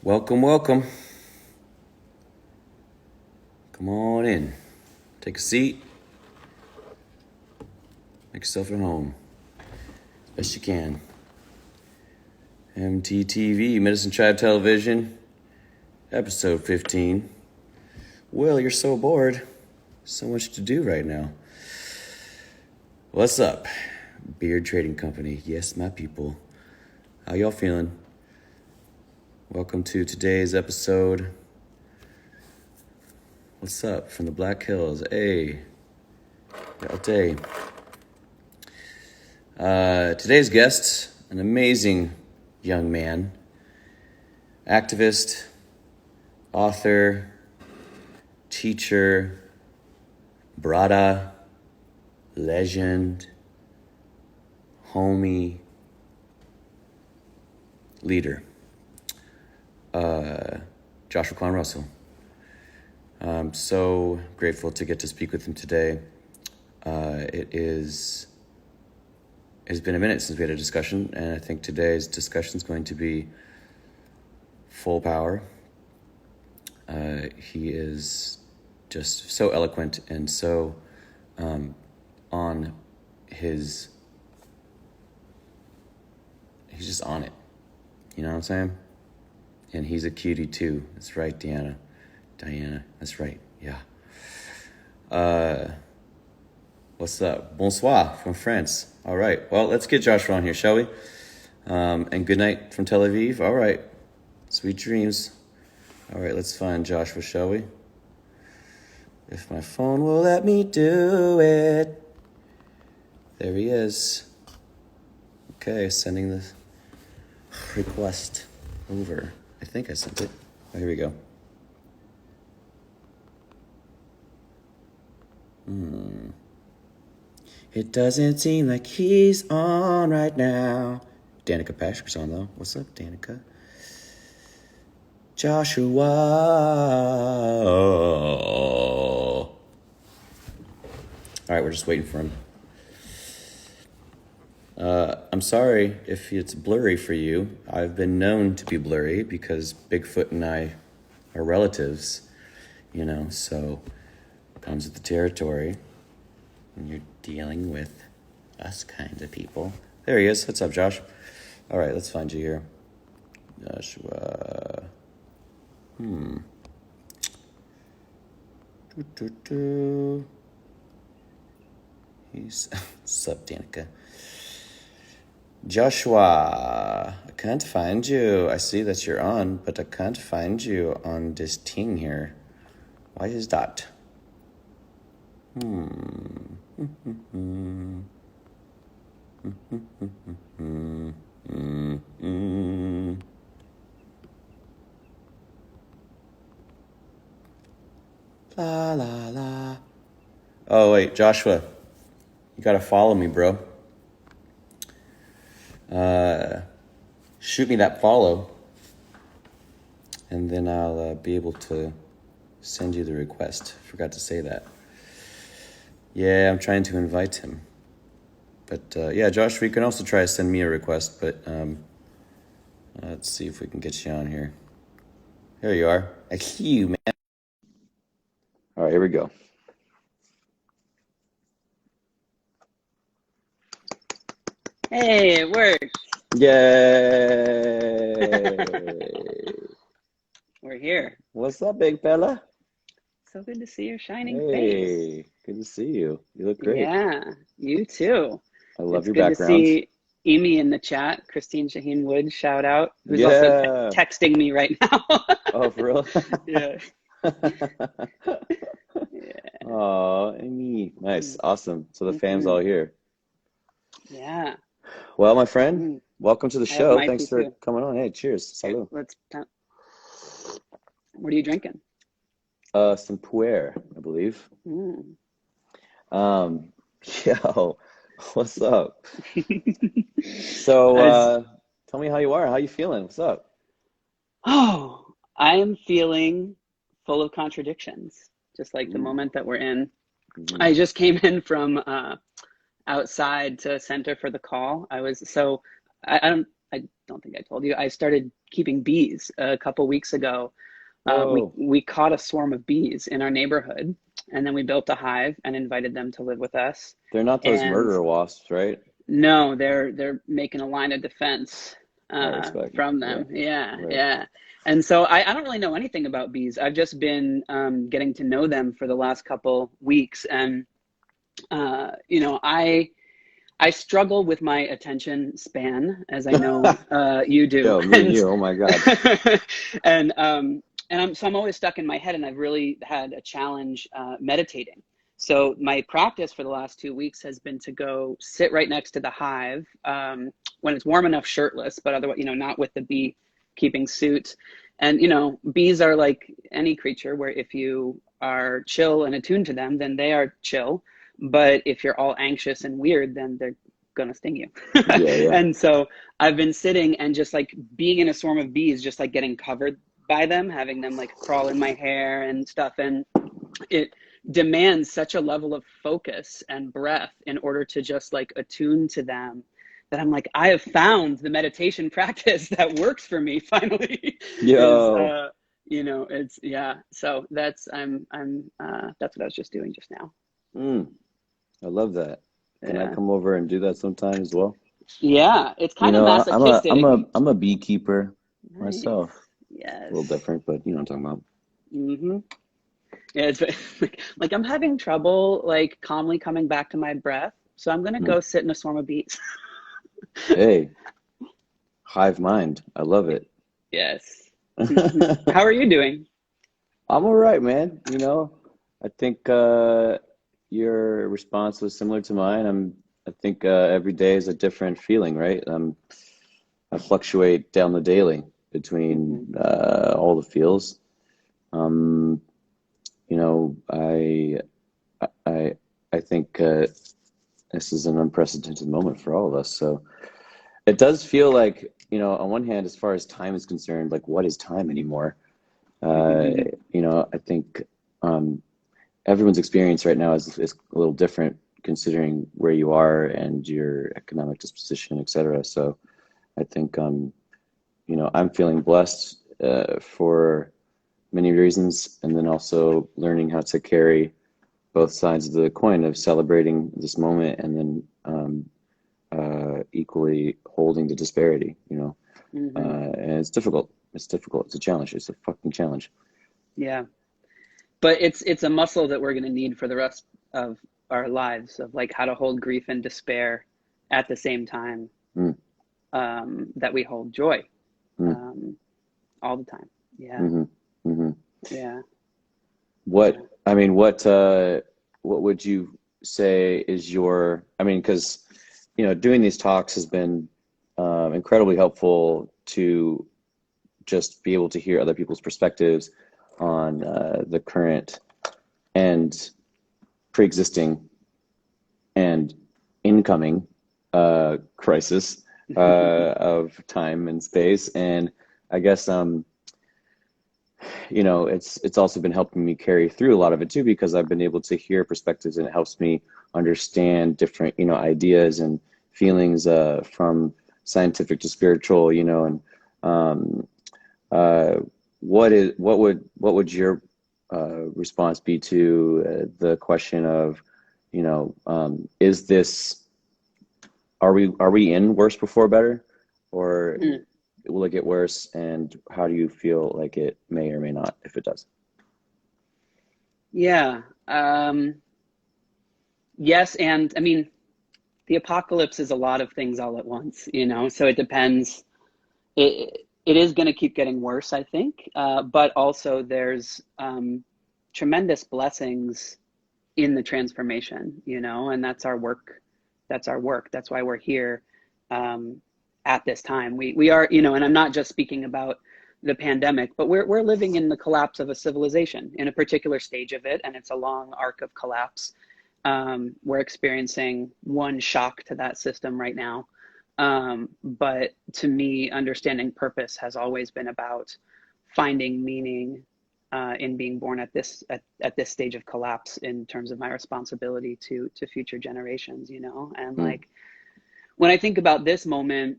Welcome, welcome. Come on in. Take a seat. Make yourself at home. Best you can. MTTV, Medicine Tribe Television, episode 15. Well, you're so bored. So much to do right now. What's up? Beard Trading Company. Yes, my people. How y'all feeling? Welcome to today's episode. What's up from the Black Hills? Hey. Day. Today's guest, an amazing young man, activist, author, teacher, brada, legend, homie, leader, Joshua Kahn Russell. I'm so grateful to get to speak with him today. It's been a minute since we had a discussion, and I think today's discussion is going to be full power. He is just so eloquent and so he's just on it. You know what I'm saying? And he's a cutie too. That's right, Diana, that's right, yeah. What's up? Bonsoir from France. All right, well, let's get Joshua on here, shall we? And good night from Tel Aviv. All right, sweet dreams. All right, let's find Joshua, shall we? If my phone will let me do it. There he is. Okay, sending the request over. I think I sent it. Oh, here we go. It doesn't seem like he's on right now. Danica Patrick's on, though. What's up, Danica? Joshua. All right, we're just waiting for him. I'm sorry if it's blurry for you. I've been known to be blurry because Bigfoot and I are relatives, so it comes with the territory when you're dealing with us kinds of people. There he is. What's up, Josh? All right, let's find you here. Joshua. He's sup, Danica. Joshua, I can't find you. I see that you're on, but I can't find you on this thing here. Why is that? La la la. Oh wait, Joshua, you gotta follow me, bro. Shoot me that follow, and then I'll be able to send you the request. Forgot to say that. Yeah, I'm trying to invite him. But yeah, Joshua, you can also try to send me a request, but let's see if we can get you on here. There you are. I see you, man. All right, here we go. Hey, it worked. Yay! We're here. What's up, big fella? So good to see your shining face. Hey, good to see you. You look great. Yeah, you too. I love your background. background. It's good to see Amy in the chat. Christine Shaheen Wood, shout out. Who's also texting me right now. Oh, for real? Yeah. Oh, Amy. Nice. Awesome. So the fam's all here. Yeah. Well, my friend, welcome to the show. Thanks for coming on. Hey, cheers. Salud. What are you drinking? Some puer, I believe. Yo, what's up? So, tell me how you are. How you feeling? What's up? Oh, I am feeling full of contradictions, just like the moment that we're in. I just came in from outside to center for the call. I I don't think I told you, I started keeping bees a couple weeks ago. Whoa. We caught a swarm of bees in our neighborhood, and then we built a hive and invited them to live with us. They're not those And murder wasps, right? no, they're making a line of defense I respect. from Yeah. them. Yeah, Right. yeah. And so I don't really know anything about bees. I've just been getting to know them for the last couple weeks, and you know, I struggle with my attention span, as I know you do, Yo, me and you. Oh my God. and I'm always stuck in my head, and I've really had a challenge meditating. So my practice for the last 2 weeks has been to go sit right next to the hive when it's warm enough, shirtless, but otherwise, you know, not with the beekeeping suit. And you know, bees are like any creature, where if you are chill and attuned to them, then they are chill. But if you're all anxious and weird, then they're gonna sting you. Yeah, yeah. And so I've been sitting and just like being in a swarm of bees, just like getting covered by them, having them like crawl in my hair and stuff. And it demands such a level of focus and breath in order to just like attune to them, that I'm like, I have found the meditation practice that works for me finally. Is Yo. you know, it's yeah. So that's that's what I was just doing just now. Mm, I love that. Can I Yeah. come over and do that sometime as well? Yeah, it's You kind of know, masochistic. I'm a beekeeper Nice. myself. A little Yes. different, but you know what I'm talking Mm-hmm. Yeah, it's like I'm having trouble like calmly coming back to my breath. So I'm gonna about. go sit in a swarm of bees. Hey, hive mind. I love it. Yes. How are you doing? I'm all right, man. You know, I think your response was similar to mine. I think every day is a different feeling, right? I fluctuate down the daily Hmm. between all the feels. Um, you know, I I think this is an unprecedented moment for all of us. So it does feel like, you know, on one hand, as far as time is concerned, like what is time anymore? Uh, you know, I think um, everyone's experience right now is a little different considering where you are and your economic disposition, et cetera. So I think, you know, I'm feeling blessed for many reasons, and then also learning how to carry both sides of the coin of celebrating this moment and then equally holding the disparity, you know. Hmm. And it's difficult. It's difficult. It's a challenge. It's a fucking challenge. Yeah. But it's a muscle that we're gonna need for the rest of our lives, of like how to hold grief and despair at the same time Mm, that we hold joy mm, um, all the time. Yeah. hmm hmm Yeah. Yeah. I mean, what would you say is your, I mean, because, you know, doing these talks has been incredibly helpful to just be able to hear other people's perspectives on the current and pre-existing and incoming crisis of time and space. And I guess you know, it's also been helping me carry through a lot of it too, because I've been able to hear perspectives, and it helps me understand different, you know, ideas and feelings from scientific to spiritual, you know. And um, uh, what would your response be to the question of, you know, is this, are we in worse before better, or Hmm. will it get worse? And how do you feel like it may or may not if it does? Yeah. Yes, and I mean, the apocalypse is a lot of things all at once, you know, so it depends. It is going to keep getting worse, I think, but also there's tremendous blessings in the transformation, you know, and that's our work. That's our work. That's why we're here um, at this time. We are, you know, and I'm not just speaking about the pandemic, but we're living in the collapse of a civilization in a particular stage of it, and it's a long arc of collapse. We're experiencing one shock to that system right now. But to me, understanding purpose has always been about finding meaning in being born at this stage of collapse in terms of my responsibility to future generations, you know. And Mm, like when I think about this moment,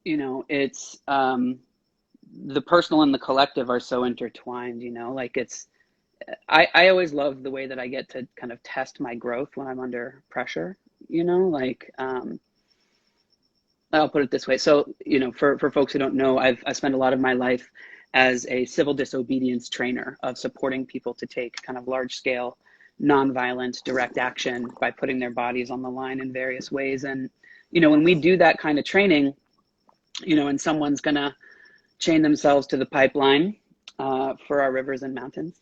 it's the personal and the collective are so intertwined, like I always love the way that I get to kind of test my growth when I'm under pressure, like I'll put it this way. So, for folks who don't know, I spent a lot of my life as a civil disobedience trainer of supporting people to take kind of large scale, nonviolent direct action by putting their bodies on the line in various ways. And, when we do that kind of training, and someone's going to chain themselves to the pipeline for our rivers and mountains,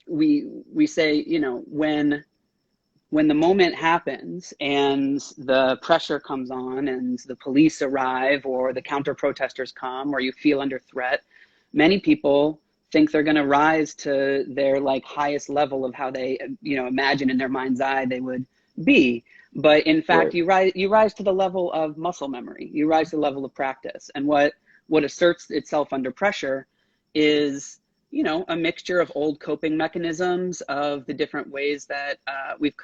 we say, when the moment happens and the pressure comes on and the police arrive or the counter protesters come or you feel under threat, many people think they're going to rise to their like highest level of how they, imagine in their mind's eye they would be. But in fact, Right. you rise to the level of muscle memory. You rise to the level of practice. And what asserts itself under pressure is, a mixture of old coping mechanisms of the different ways that we've,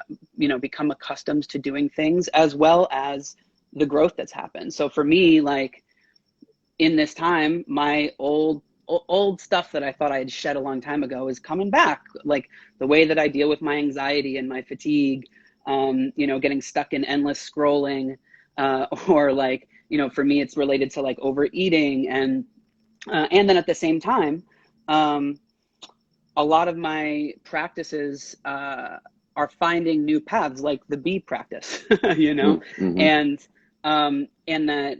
become accustomed to doing things, as well as the growth that's happened. So for me, like in this time, my old stuff that I thought I had shed a long time ago is coming back. Like the way that I deal with my anxiety and my fatigue, getting stuck in endless scrolling, or like, for me, it's related to like overeating and then at the same time, a lot of my practices are finding new paths, like the bee practice, Mm-hmm. and that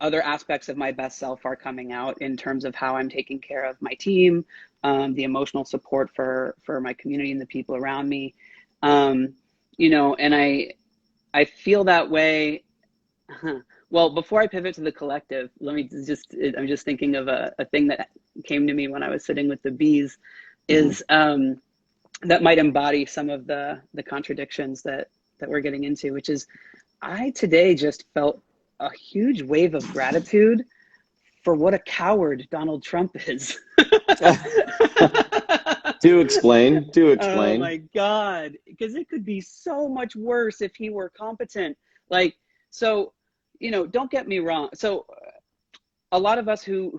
other aspects of my best self are coming out in terms of how I'm taking care of my team, the emotional support for my community and the people around me, and I feel that way. Well, before I pivot to the collective, I'm just thinking of a thing that came to me when I was sitting with the bees Mm-hmm. is that might embody some of the contradictions that we're getting into, which is I today just felt a huge wave of gratitude for what a coward Donald Trump is. Do explain. Do Oh explain. my God, because it could be so much worse if he were competent. Like, so, don't get me wrong. So a lot of us who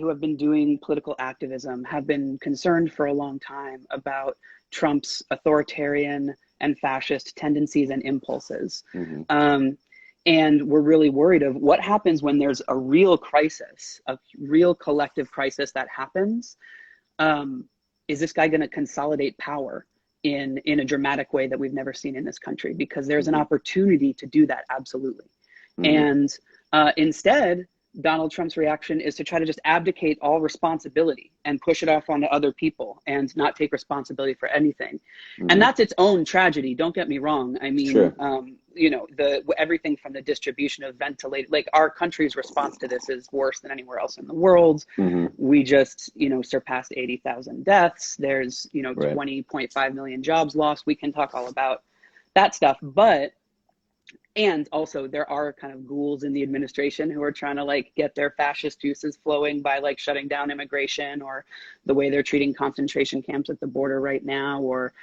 have been doing political activism have been concerned for a long time about Trump's authoritarian and fascist tendencies and impulses. Mm-hmm. And we're really worried of what happens when there's a real crisis, a real collective crisis that happens. Is this guy going to consolidate power in a dramatic way that we've never seen in this country? Because there's an Mm-hmm. opportunity to do that, absolutely. Mm-hmm. And instead, Donald Trump's reaction is to try to just abdicate all responsibility and push it off onto other people and not take responsibility for anything. And Mm-hmm. that's its own tragedy. Don't get me wrong. I mean, Sure. everything from the distribution of ventilators, like our country's response to this is worse than anywhere else in the world. Mm-hmm. We just, surpassed 80,000 deaths. There's, Right. 20.5 million jobs lost. We can talk all about that stuff, and also there are kind of ghouls in the administration who are trying to like get their fascist juices flowing by like shutting down immigration, or the way they're treating concentration camps at the border right now, or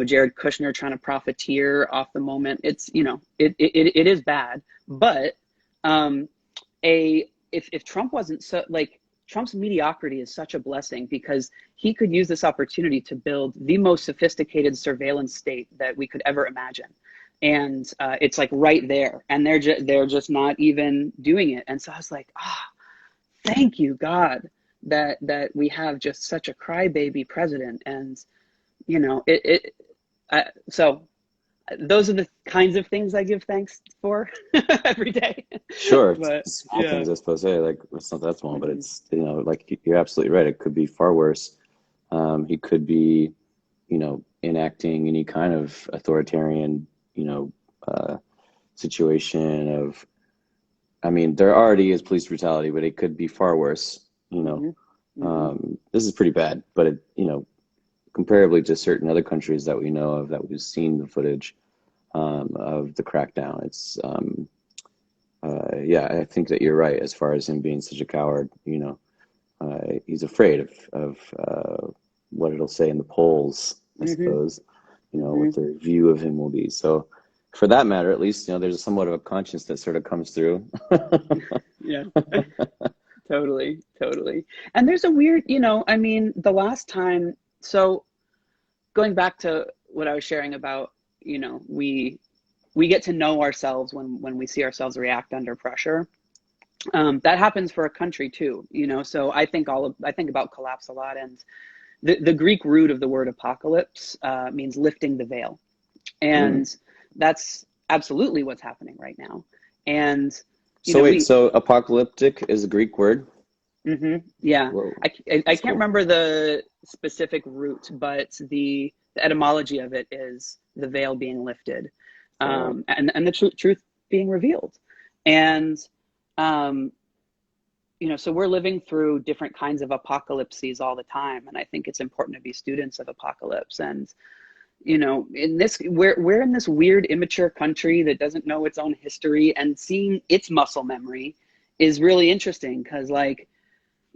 Jared Kushner trying to profiteer off the moment. It's it is bad, but if Trump wasn't so like, Trump's mediocrity is such a blessing because he could use this opportunity to build the most sophisticated surveillance state that we could ever imagine. And it's like right there, and they're just not even doing it. And so I was like, thank you, God, that we have just such a crybaby president. And so those are the kinds of things I give thanks for every day. Sure. It's But small yeah. things, I suppose. Hey, like it's not that small, but Mm-hmm. it's like you're absolutely right. It could be far worse. He could be, enacting any kind of authoritarian, situation of. I mean, there already is police brutality, but it could be far worse. Mm-hmm. Mm-hmm. This is pretty bad, but comparably to certain other countries that we know of that we've seen the footage of the crackdown, it's yeah, I think that you're right as far as him being such a coward. He's afraid of what it'll say in the polls, I Mm-hmm. suppose. Mm-hmm. What their view of him will be. So for that matter, at least, there's somewhat of a conscience that sort of comes through. Yeah, totally, totally. And there's a weird, I mean, the last time, so going back to what I was sharing about, we get to know ourselves when we see ourselves react under pressure. That happens for a country too, so I think about collapse a lot. And the Greek root of the word apocalypse means lifting the veil. And that's absolutely what's happening right now. And, So wait, so apocalyptic is a Greek word? Yeah. Whoa, I can't cool. remember the specific root, but the etymology of it is the veil being lifted, and the truth being revealed. And, so we're living through different kinds of apocalypses all the time. And I think it's important to be students of apocalypse. And, we're in this weird, immature country that doesn't know its own history, and seeing its muscle memory is really interesting because, like,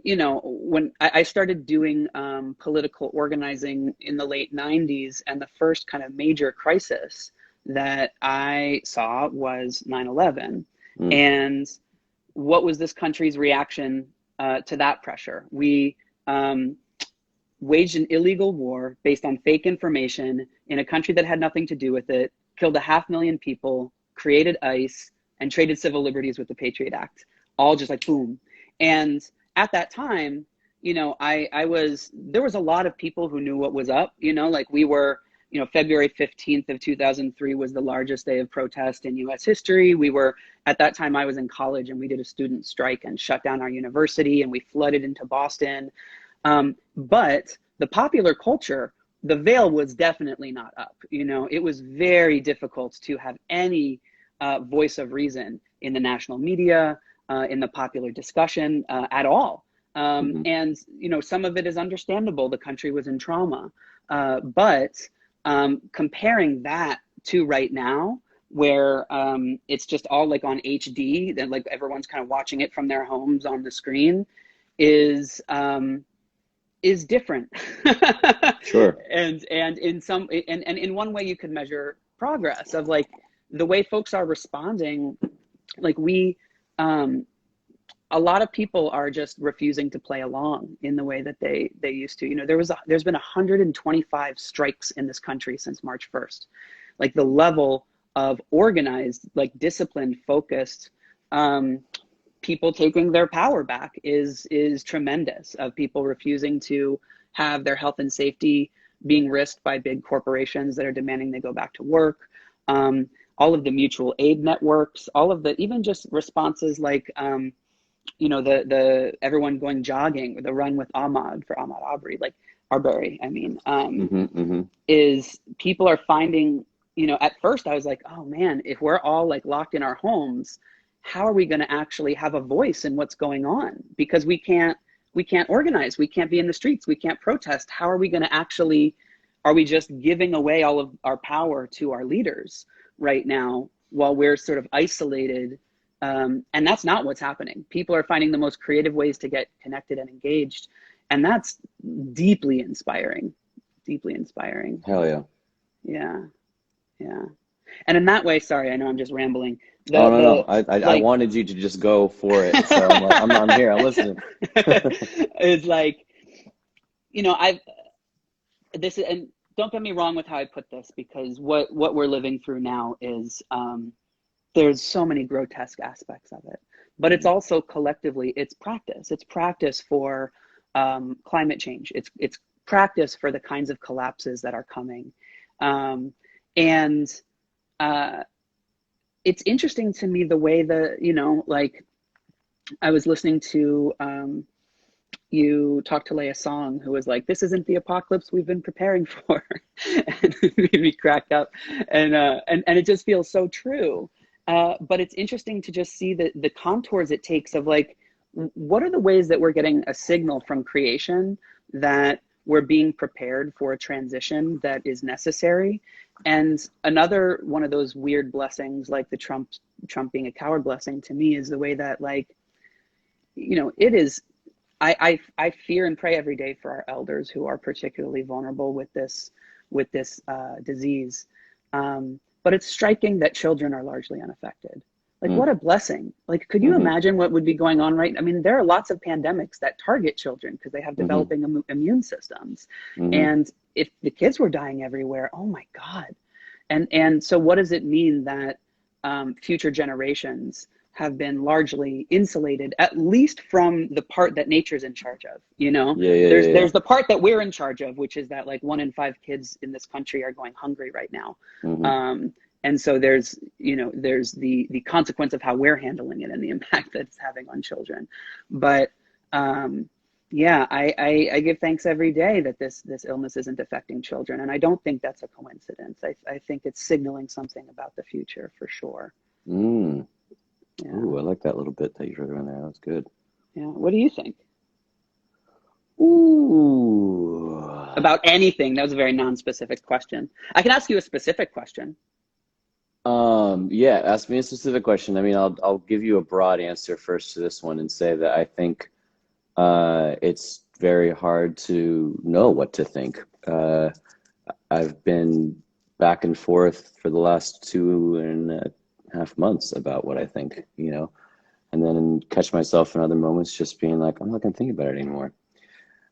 when I started doing political organizing in the late 90s, and the first kind of major crisis that I saw was 9/11. And what was this country's reaction to that pressure? We waged an illegal war based on fake information in a country that had nothing to do with it, killed 500,000 people, created ICE, and traded civil liberties with the Patriot Act, all just like boom. And at that time, there was a lot of people who knew what was up, like we were, February 15th of 2003 was the largest day of protest in US history. At that time, I was in college, and we did a student strike and shut down our university, and we flooded into Boston. But the popular culture, the veil was definitely not up. It was very difficult to have any voice of reason in the national media, in the popular discussion at all. And, some of it is understandable. The country was in trauma. But comparing that to right now, where it's just all like on HD, then like everyone's kind of watching it from their homes on the screen, is different. Sure. And in one way you could measure progress of like the way folks are responding. Like a lot of people are just refusing to play along in the way that they used to. There's been 125 strikes in this country since March 1st. Like the level of organized, like disciplined, focused people taking their power back is tremendous, of people refusing to have their health and safety being risked by big corporations that are demanding they go back to work. All of the mutual aid networks, all of the, even just responses like, the everyone going jogging, the run with Ahmaud for Ahmaud Arbery, is people are finding, at first I was like, oh man, if we're all like locked in our homes, how are we going to actually have a voice in what's going on? Because we can't organize, we can't be in the streets, we can't protest. How are we going to actually, are we just giving away all of our power to our leaders right now while we're sort of isolated? And that's not what's happening. People are finding the most creative ways to get connected and engaged. And that's deeply inspiring, deeply inspiring. Hell yeah. Yeah. Yeah. And in that way, sorry, I know I'm just rambling. No. I wanted you to just go for it. So I'm like, I'm here, I'm listening. It's like, and don't get me wrong with how I put this, because what we're living through now is, there's so many grotesque aspects of it, but it's also collectively, it's practice for climate change. It's practice for the kinds of collapses that are coming. And it's interesting to me the way that, like I was listening to you talk to Leia Song, who was like, this isn't the apocalypse we've been preparing for. And it made me crack up. And it just feels so true. But it's interesting to just see the contours it takes of like, what are the ways that we're getting a signal from creation that we're being prepared for a transition that is necessary? And another one of those weird blessings, like the Trump being a coward blessing to me, is the way that, like, it is, I fear and pray every day for our elders who are particularly vulnerable with this disease. but it's striking that children are largely unaffected. Like, Mm. what a blessing. Like, could you Mm-hmm. imagine what would be going on right? I mean, there are lots of pandemics that target children because they have Mm-hmm. developing immune systems. Mm-hmm. And if the kids were dying everywhere, oh my God. And so what does it mean that future generations have been largely insulated, at least from the part that nature's in charge of? You know, Yeah, yeah, there's yeah, yeah. there's the part that we're in charge of, which is that like 1 in 5 kids in this country are going hungry right now. Mm-hmm. And so there's, you know, there's the consequence of how we're handling it and the impact that it's having on children. But yeah, I give thanks every day that this illness isn't affecting children, and I don't think that's a coincidence. I think it's signaling something about the future for sure. Mm. Yeah. Ooh, I like that little bit that you wrote in there. That's good. Yeah. What do you think Ooh. about anything? That was a very non-specific question. I can ask you a specific question. Yeah, ask me a specific question. I mean, I'll give you a broad answer first to this one and say that I think it's very hard to know what to think. I've been back and forth for the last 2.5 months about what I think, you know, and then catch myself in other moments just being like, I'm not gonna think about it anymore,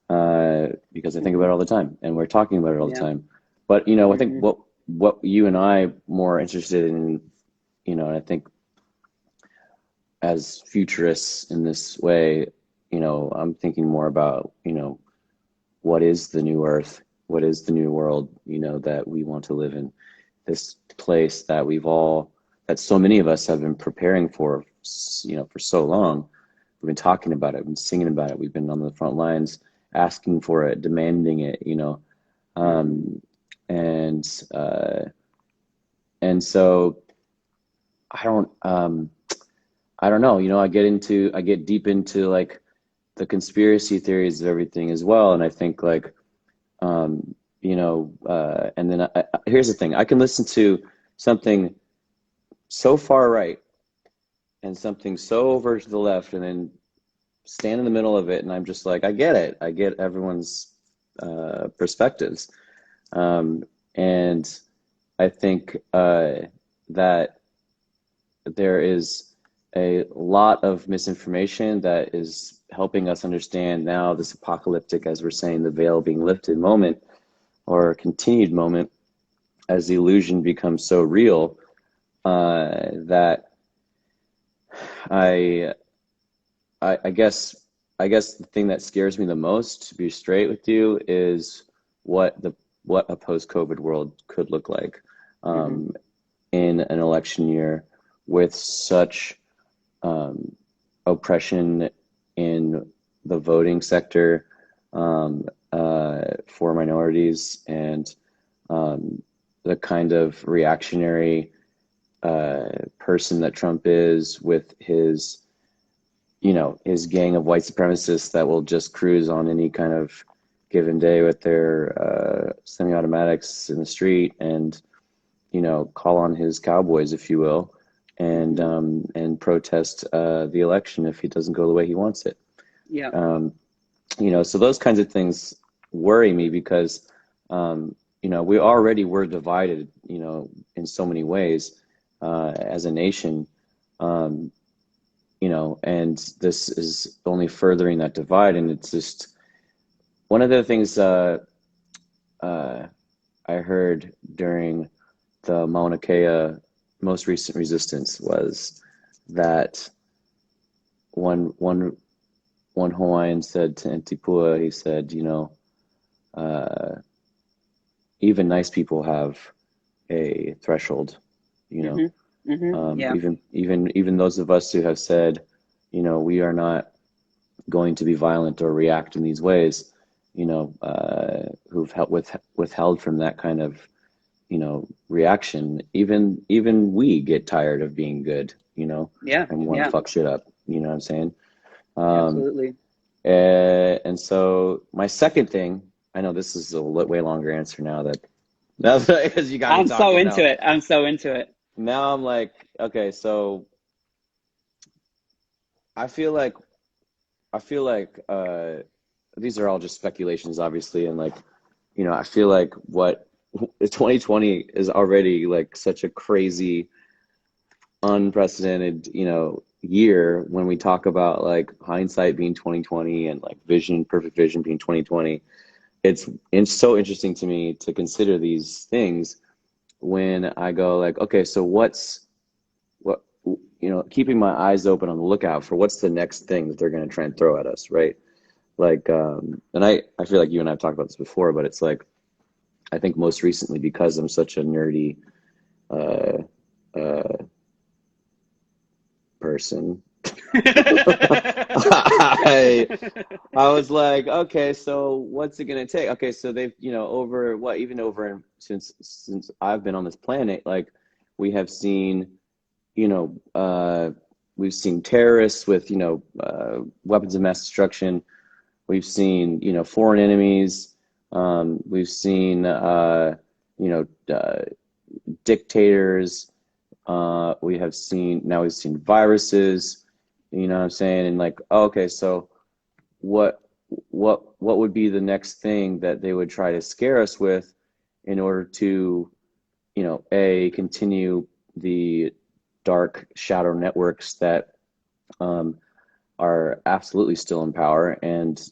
because I think about it all the time, and we're talking about it all the Yeah. time. But you know, I think Mm-hmm. what you and I more interested in, you know, and I think as futurists in this way, you know, I'm thinking more about, you know, what is the new earth? What is the new world, you know, that we want to live in? This place that that so many of us have been preparing for, you know, for so long. We've been talking about it, we've been singing about it, we've been on the front lines asking for it, demanding it, you know. Um, and and so I don't I don't know, you know, I get deep into like the conspiracy theories of everything as well, and I think like you know, and then here's the thing: I can listen to something so far right and something so over to the left, and then stand in the middle of it, and I'm just like, I get it. I get everyone's perspectives, and I think that there is a lot of misinformation that is helping us understand now this apocalyptic, as we're saying, the veil being lifted moment or continued moment as the illusion becomes so real that I, I guess the thing that scares me the most, to be straight with you, is what a post-COVID world could look like Mm-hmm. in an election year with such oppression in the voting sector for minorities, and the kind of reactionary person that Trump is, with his, you know, his gang of white supremacists that will just cruise on any kind of given day with their semi-automatics in the street, and, you know, call on his cowboys, if you will, and protest the election if it doesn't go the way he wants it. Yeah. You know, so those kinds of things worry me because, you know, we already were divided, you know, in so many ways as a nation, you know, and this is only furthering that divide. And it's just one of the things I heard during the Mauna Kea most recent resistance was that one Hawaiian said to Antipua, he said, you know, even nice people have a threshold, you know. Mm-hmm. Mm-hmm. Yeah. Even those of us who have said, you know, we are not going to be violent or react in these ways, you know, who've withheld from that kind of, you know, reaction. Even we get tired of being good, you know, Yeah. and want to Yeah. fuck shit up. You know what I'm saying? Absolutely. And so my second thing, I know this is a way longer answer now that because you got me I'm so talking into now. it. I'm so into it. Now I'm like, okay, so I feel like these are all just speculations, obviously, and like, you know, I feel like what 2020 is already like such a crazy, unprecedented, year when we talk about like hindsight being 2020 and like vision, perfect vision being 2020. It's so interesting to me to consider these things when I go like, okay, so what keeping my eyes open on the lookout for what's the next thing that they're going to try and throw at us, right? Like, and I feel like you and I have talked about this before, but it's like I think most recently because I'm such a nerdy uh, uh, person, I I was like, okay, so what's it gonna take? Okay, so they've, over what, even over since I've been on this planet, like we have seen, you know, uh, we've seen terrorists with, weapons of mass destruction. We've seen, foreign enemies. We've seen, you know, dictators. We've seen viruses. You know what I'm saying? And like, oh, okay, so what what would be the next thing that they would try to scare us with in order to, continue the dark shadow networks that um, are absolutely still in power, and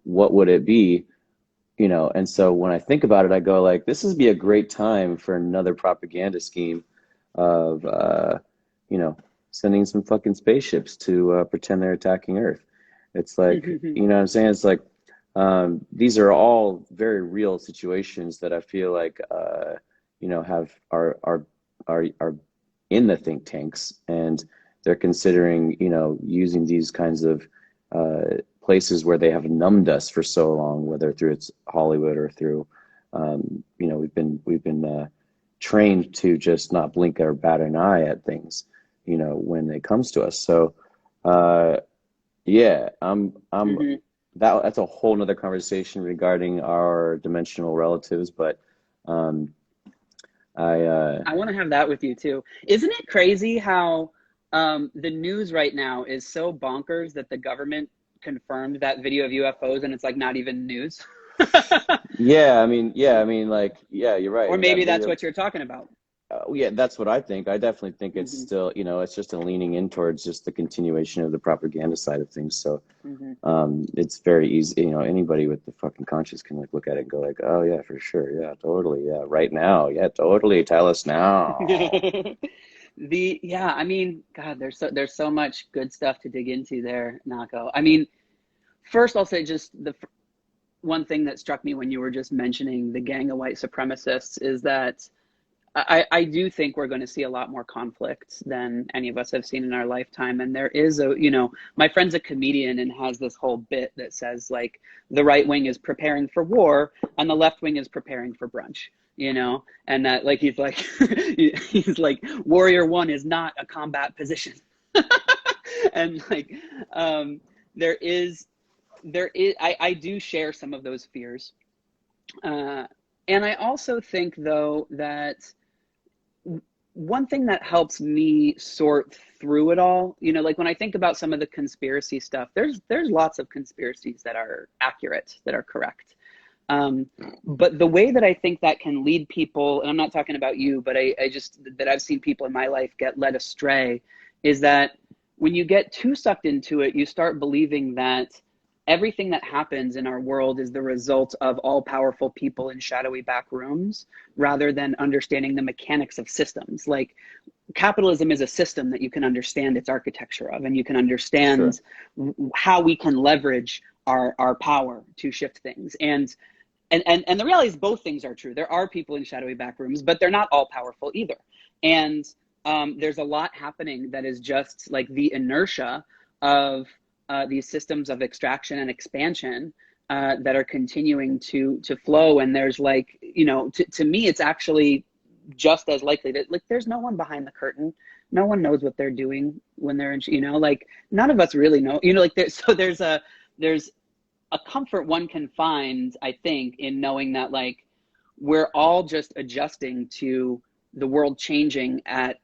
what would it be? And so when I think about it, I go like, this would be a great time for another propaganda scheme of sending some fucking spaceships to pretend they're attacking Earth. It's like, you know what I'm saying? It's like these are all very real situations that I feel like have are in the think tanks, and they're considering using these kinds of places where they have numbed us for so long, whether through it's Hollywood or through we've been trained to just not blink or bat an eye at things, when it comes to us. So uh, yeah, I'm Mhm. that's a whole nother conversation regarding our dimensional relatives, but um, I I want to have that with you too. Isn't it crazy how the news right now is so bonkers that the government confirmed that video of UFOs and it's like not even news? yeah, I mean, like, yeah, you're Or right. That maybe that's video, what you're talking about. yeah, that's what I think. I definitely think it's Hmm. still, it's just a leaning in towards just the continuation of the propaganda side of things. So Hmm. it's very easy, anybody with the fucking conscience can like look at it and go like, oh yeah, for sure, yeah, totally, yeah, right now, yeah, totally, tell us now. Yeah, I mean, God, there's so much good stuff to dig into there, Nako. I mean, first I'll say just one thing that struck me when you were just mentioning the gang of white supremacists is that I do think we're going to see a lot more conflict than any of us have seen in our lifetime. And there is my friend's a comedian and has this whole bit that says like the right wing is preparing for war and the left wing is preparing for brunch, and that like he's like, he's like warrior one is not a combat position. And like, um, there is, I do share some of those fears. Uh, and I also think though that one thing that helps me sort through it all, like when I think about some of the conspiracy stuff, there's lots of conspiracies that are accurate, that are correct. Um, but the way that I think that can lead people, and I'm not talking about you, but I just that I've seen people in my life get led astray, is that when you get too sucked into it, you start believing that everything that happens in our world is the result of all powerful people in shadowy back rooms rather than understanding the mechanics of systems. Like capitalism is a system that you can understand its architecture of, and you can Sure. understand how we can leverage our power to shift things. And the reality is both things are true. There are people in shadowy back rooms, but they're not all powerful either. And there's a lot happening that is just like the inertia of these systems of extraction and expansion that are continuing to flow. And there's like, to me, it's actually just as likely that like there's no one behind the curtain. No one knows what they're doing when they're in, like none of us really know, like there's a comfort one can find, I think, in knowing that like we're all just adjusting to the world changing at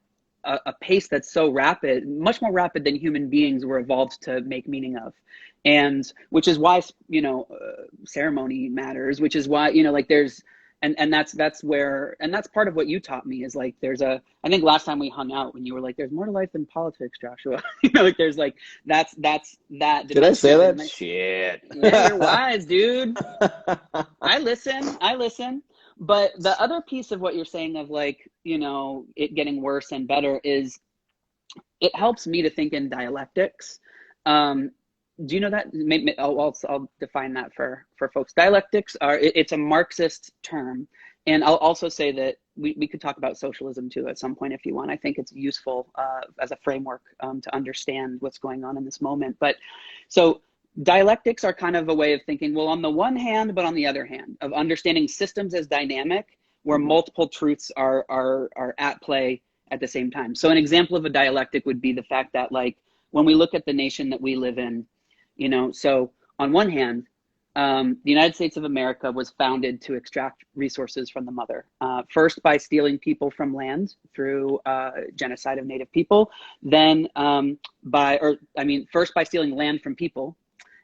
a pace that's so rapid, much more rapid than human beings were evolved to make meaning of. And which is why, ceremony matters, which is why, like and that's where, and that's part of what you taught me is like, I think last time we hung out when you were like, there's more to life than politics, Joshua. Like there's like, that's that. Did I say that? Shit. Yeah, you're wise, dude. I listen. But the other piece of what you're saying of like, it getting worse and better is it helps me to think in dialectics. Do you know that? Maybe I'll define that for folks. Dialectics it's a Marxist term. And I'll also say that we could talk about socialism too at some point if you want. I think it's useful as a framework to understand what's going on in this moment. But so dialectics are kind of a way of thinking, well, on the one hand, but on the other hand, of understanding systems as dynamic, where multiple truths are at play at the same time. So an example of a dialectic would be the fact that, like, when we look at the nation that we live in, so on one hand, the United States of America was founded to extract resources from the mother, first by stealing people from land through genocide of Native people, then first by stealing land from people,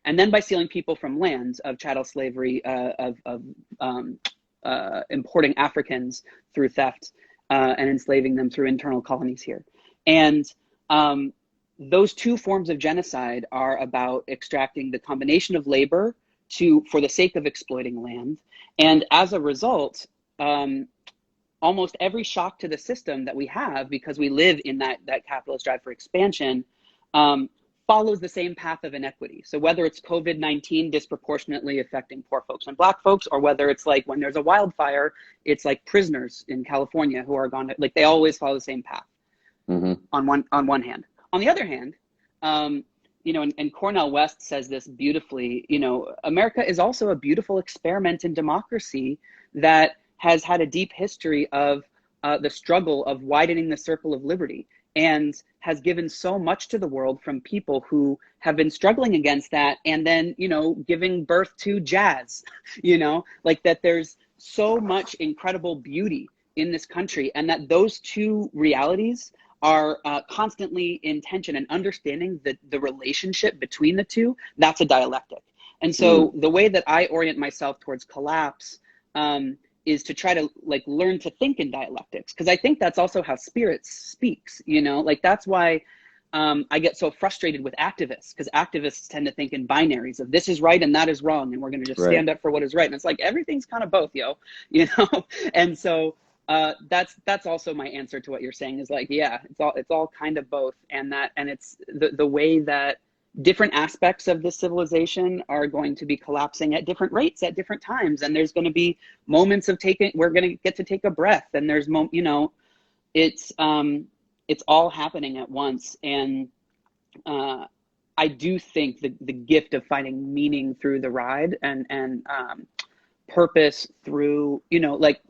and then by stealing people from lands of chattel slavery, of importing Africans through theft and enslaving them through internal colonies here. And those two forms of genocide are about extracting the combination of labor for the sake of exploiting land. And as a result, almost every shock to the system that we have, because we live in that capitalist drive for expansion, follows the same path of inequity. So whether it's COVID-19 disproportionately affecting poor folks and Black folks, or whether it's like when there's a wildfire, it's like prisoners in California who are gone, like they always follow the same path. On one hand. On the other hand, and Cornel West says this beautifully, America is also a beautiful experiment in democracy that has had a deep history of the struggle of widening the circle of liberty, and has given so much to the world from people who have been struggling against that, and then, giving birth to jazz, like that there's so much incredible beauty in this country, and that those two realities are constantly in tension, and understanding the relationship between the two, that's a dialectic. And so the way that I orient myself towards collapse is to try to like learn to think in dialectics, because I think that's also how spirit speaks, like that's why I get so frustrated with activists, because activists tend to think in binaries of this is right and that is wrong, and we're going to just stand up for what is right. And it's like, everything's kind of both, and so that's also my answer to what you're saying is like, yeah, it's all kind of both. And it's the way that different aspects of this civilization are going to be collapsing at different rates at different times. And there's going to be moments of we're going to get to take a breath. And there's, it's all happening at once. And I do think the gift of finding meaning through the ride and purpose through, like,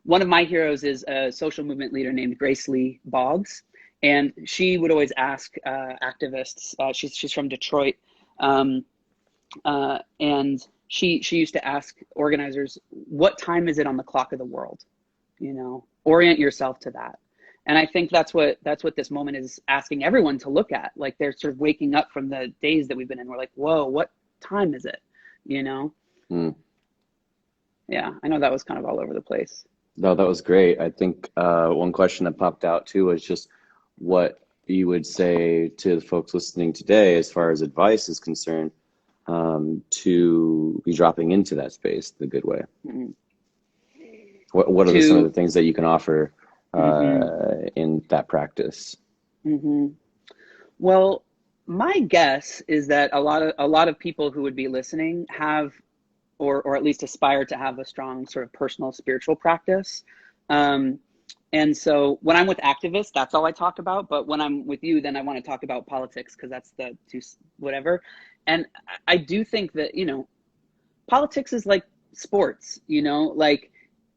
one of my heroes is a social movement leader named Grace Lee Boggs, and she would always ask activists. She's from Detroit, and she used to ask organizers, "What time is it on the clock of the world?" Orient yourself to that. And I think that's what this moment is asking everyone to look at. Like, they're sort of waking up from the days that we've been in. We're like, "Whoa, what time is it?" Yeah, I know that was kind of all over the place. No, that was great. I think one question that popped out too was just what you would say to the folks listening today as far as advice is concerned, to be dropping into that space the good way. What are some of the things that you can offer in that practice? Well, my guess is that a lot of people who would be listening have, or at least aspire to have, a strong sort of personal spiritual practice. And so when I'm with activists, that's all I talk about. But when I'm with you, then I want to talk about politics, because that's the two, whatever. And I do think that, politics is like sports, like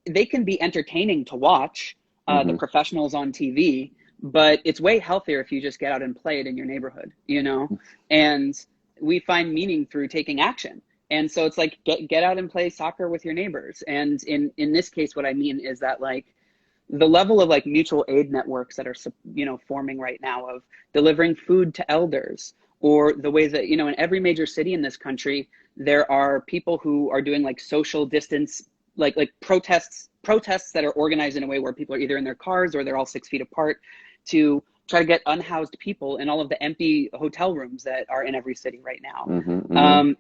they can be entertaining to watch, the professionals on TV, but it's way healthier if you just get out and play it in your neighborhood, and we find meaning through taking action. And so it's like, get out and play soccer with your neighbors. And in this case, what I mean is that, like, the level of like mutual aid networks that are, forming right now, of delivering food to elders, or the ways that, in every major city in this country, there are people who are doing like social distance like protests that are organized in a way where people are either in their cars or they're all 6 feet apart to try to get unhoused people in all of the empty hotel rooms that are in every city right now.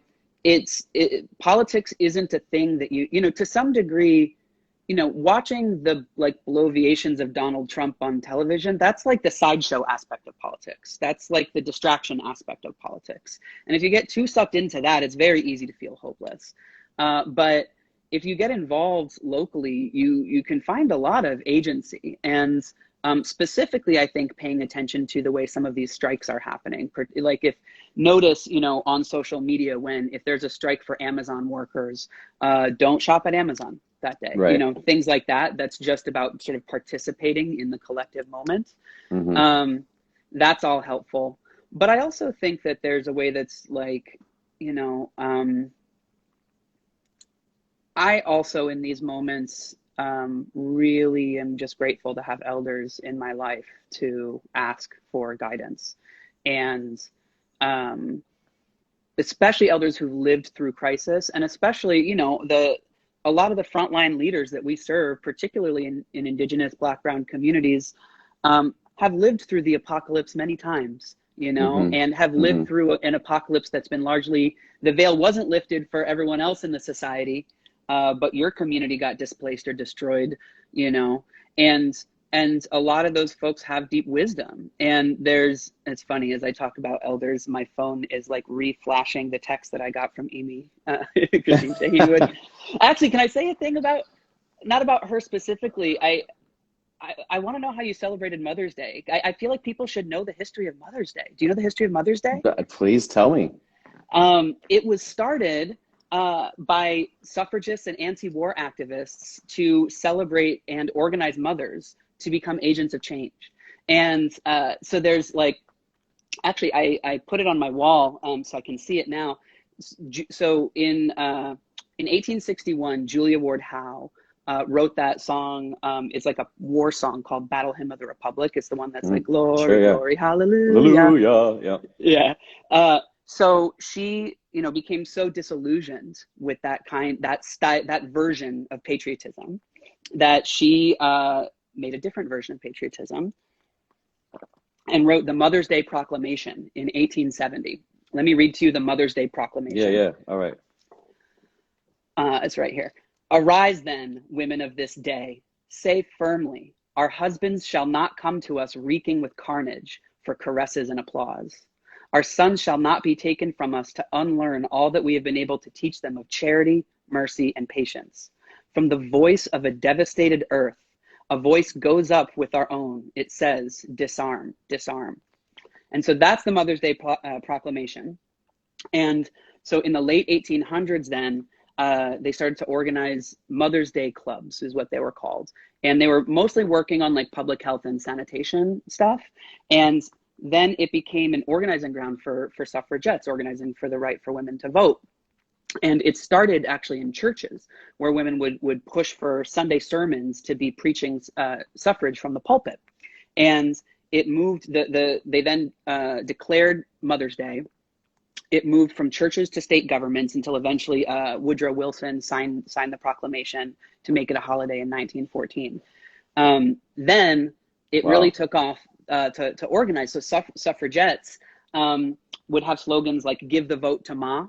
Politics isn't a thing that you know, to some degree, you know, watching the like bloviations of Donald Trump on television, that's like the sideshow aspect of politics. That's like the distraction aspect of politics. And if you get too sucked into that, it's very easy to feel hopeless. But if you get involved locally, you can find a lot of agency. And specifically, I think paying attention to the way some of these strikes are happening. Like if notice, you know, on social media, if there's a strike for Amazon workers, don't shop at Amazon that day, right. You know, things like that. That's just about sort of participating in the collective moment. That's all helpful. But I also think that there's a way that's like, you know, I also in these moments really am just grateful to have elders in my life to ask for guidance, and especially elders who lived through crisis, and especially, you know, a lot of the frontline leaders that we serve, particularly in Indigenous Black, brown communities, have lived through the apocalypse many times, you know, and have lived through an apocalypse that's been largely, the veil wasn't lifted for everyone else in the society, but your community got displaced or destroyed, you know, and a lot of those folks have deep wisdom. And it's funny, as I talk about elders, my phone is like reflashing the text that I got from Amy, because he would, actually, can I say a thing about, not about her specifically, I want to know how you celebrated Mother's Day. I feel like people should know the history of Mother's Day. Do you know the history of Mother's Day? Please tell me. It was started by suffragists and anti-war activists to celebrate and organize mothers to become agents of change. And so there's like, actually, I put it on my wall so I can see it now. So in 1861, Julia Ward Howe wrote that song. It's like a war song called Battle Hymn of the Republic. It's the one that's like, glory, sure, yeah. Glory, hallelujah. Hallelujah, yeah. Yeah. So she, you know, became so disillusioned with that version of patriotism that she made a different version of patriotism and wrote the Mother's Day Proclamation in 1870. Let me read to you the Mother's Day Proclamation. Yeah. All right. It's right here. Arise then, women of this day, say firmly, our husbands shall not come to us reeking with carnage for caresses and applause. Our sons shall not be taken from us to unlearn all that we have been able to teach them of charity, mercy, and patience. From the voice of a devastated earth, a voice goes up with our own. It says, disarm, disarm. And so that's the Mother's Day Proclamation. And so in the late 1800s then, they started to organize Mother's Day clubs, is what they were called. And they were mostly working on like public health and sanitation stuff. And then it became an organizing ground for suffragettes, organizing for the right for women to vote. And it started actually in churches where women would push for Sunday sermons to be preaching suffrage from the pulpit. And it moved, they then declared Mother's Day. It moved from churches to state governments until eventually Woodrow Wilson signed the proclamation to make it a holiday in 1914. Then it really took off to organize. So suffragettes would have slogans like "Give the vote to Ma,"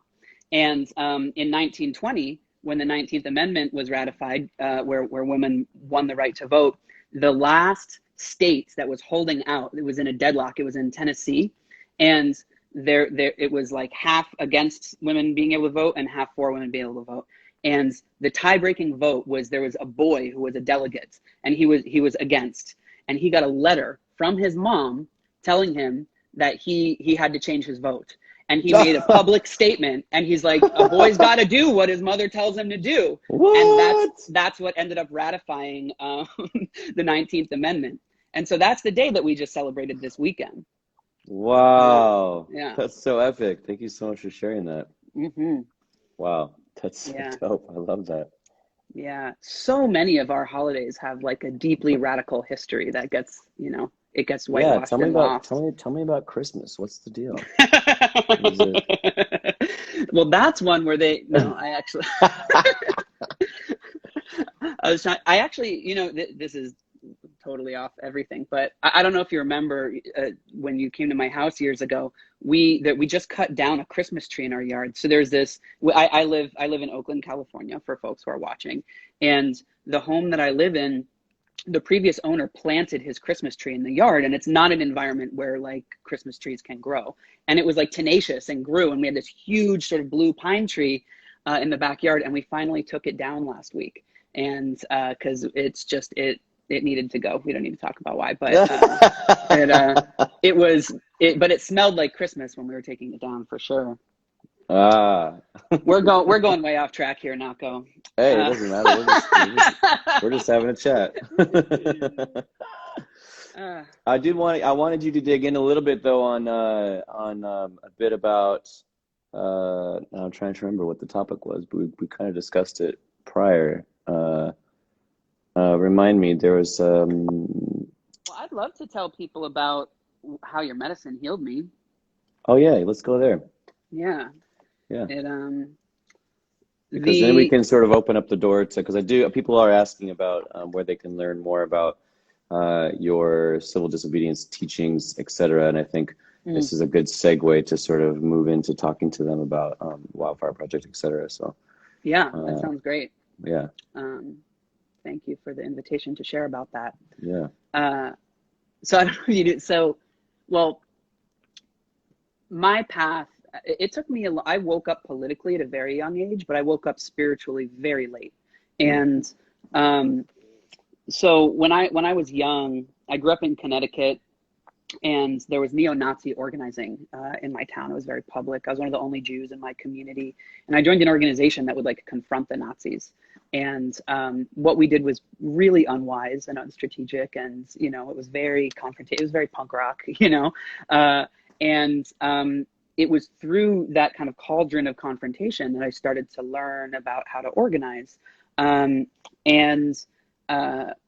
and in 1920, when the 19th Amendment was ratified, where women won the right to vote, the last state that was holding out, it was in a deadlock. It was in Tennessee, and there it was like half against women being able to vote and half for women being able to vote. And the tie-breaking vote was, there was a boy who was a delegate, and he was against, and he got a letter from his mom telling him that he had to change his vote. And he made a public statement, and he's like, a boy's got to do what his mother tells him to do. What? And that's what ended up ratifying the 19th Amendment. And so that's the day that we just celebrated this weekend. Wow. Yeah. That's so epic. Thank you so much for sharing that. Mm-hmm. Wow. That's so dope. I love that. Yeah. So many of our holidays have like a deeply radical history that gets, it gets whitewashed. Yeah, tell me about Christmas. What's the deal? Well, that's one where I actually I actually, this is totally off everything, but I don't know if you remember when you came to my house years ago, we just cut down a Christmas tree in our yard. So there's this, I live in Oakland, California, for folks who are watching. And the home that I live in, the previous owner planted his Christmas tree in the yard, and it's not an environment where like Christmas trees can grow. And it was like tenacious and grew, and we had this huge sort of blue pine tree in the backyard, and we finally took it down last week. And because it needed to go. We don't need to talk about why, but but it smelled like Christmas when we were taking it down for sure. Ah, We're going way off track here, Nahko. hey, it doesn't matter. We're just having a chat. I wanted you to dig in a little bit though on a bit about. I'm trying to remember what the topic was, but we kind of discussed it prior. Remind me, there was. Well, I'd love to tell people about how your medicine healed me. Oh yeah, let's go there. Yeah. Yeah. Because then we can sort of open up the door to, because people are asking about where they can learn more about your civil disobedience teachings, etc. And I think this is a good segue to sort of move into talking to them about Wildfire Project, etc. So yeah, that sounds great. Yeah. Thank you for the invitation to share about that. Yeah. So I don't know if you do. So, well, my path, it took me I woke up politically at a very young age, but I woke up spiritually very late. And so when I was young, I grew up in Connecticut, and there was neo-Nazi organizing in my town. It was very public. I was one of the only Jews in my community, and I joined an organization that would like confront the Nazis. And what we did was really unwise and unstrategic, and it was very confrontational. It was very punk rock, and it was through that kind of cauldron of confrontation that I started to learn about how to organize. And